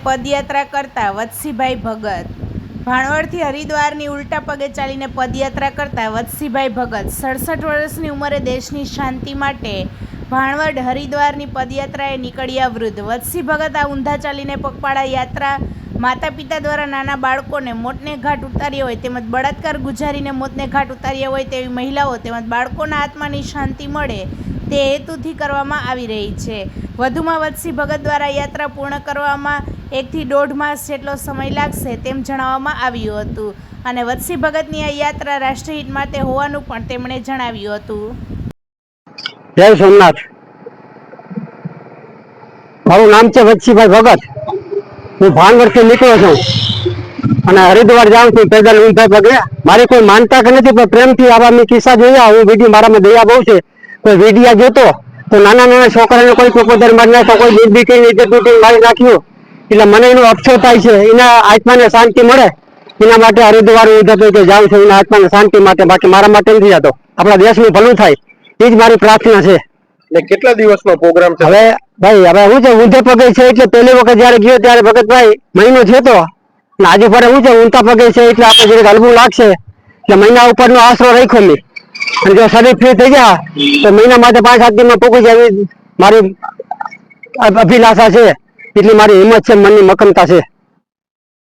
પદયાત્રા કરતા વત્સીભાઈ ભગત। ભાણવડથી હરિદ્વારની ઉલટા પગે ચાલીને પદયાત્રા કરતા વત્સીભાઈ ભગત 67 વર્ષની ઉંમરે દેશની શાંતિ માટે ભાણવડ હરિદ્વારની પદયાત્રાએ નીકળ્યા વૃદ્ધ। વત્સી ભગત આ ઊંધા ચાલીને પગપાળા યાત્રા માતા પિતા દ્વારા નાના બાળકોને મોતને ઘાટ ઉતાર્યા હોય તેમજ બળાત્કાર ગુજારીને મોતને ઘાટ ઉતાર્યા હોય તેવી મહિલાઓ તેમજ બાળકોના આત્માની શાંતિ મળે તે હેતુથી કરવામાં આવી રહી છે। વધુમાં વત્સી ભગત દ્વારા યાત્રા પૂર્ણ કરવામાં 1 થી 1.5 માસ જેટલો સમય લાગશે તેમ જણાવવામાં આવ્યું હતું અને વત્સી ભગતની આ યાત્રા રાષ્ટ્રહિત માટે હોવાનું પણ તેમણે જણાવ્યું હતું। જય સોમનાથ। મારું નામ છે વત્સીભાઈ ભગત। હું ભાણવડથી નીકળ્યો છું અને હરિદ્વાર જાઉં છું પેદલ ઊંધા પગે। મારી કોઈ માનતા કે નથી પણ પ્રેમથી આવા મેં કિસ્સા જોયા। હું વિડીયો મારામાં દયા બહુ છે। કોઈ વિડીયા જોતો તો નાના છોકરાને કોઈ પોપોદર મારી નાખ્યો, કોઈ દૂધ બીટી મારી નાખ્યું, એટલે મને એનો અફસોસ થાય છે। એના આત્માને શાંતિ મળે એના માટે હરિદ્વાર ઊંધા પગે જાઉં છું, એના આત્માને શાંતિ માટે, બાકી મારા માટે નથી જતો। આપણા દેશનું ભલું થાય એ જ મારી પ્રાર્થના છે। કેટલા દિવસનો પ્રોગ્રામ છે? હવે ભાઈ હું છે ઊંધે પગે છે એટલે પહેલી વખત જયારે ગયો ત્યારે ભગતભાઈ મહિનો થયો તો ને આજે ફરે હું છે ઊંધા પગે છે એટલે આપણે જરીક હલવું લાગશે એટલે મહિના ઉપરનો આશરો રાખ્યો મેં। અને જો શરીર ફ્રી થઈ ગયા તો મહિના માટે 5-7 દિનમાં પૂકી જાય મારી અભિલાષા છે, એટલી મારી હિંમત છે, મનની મક્કમતા છે।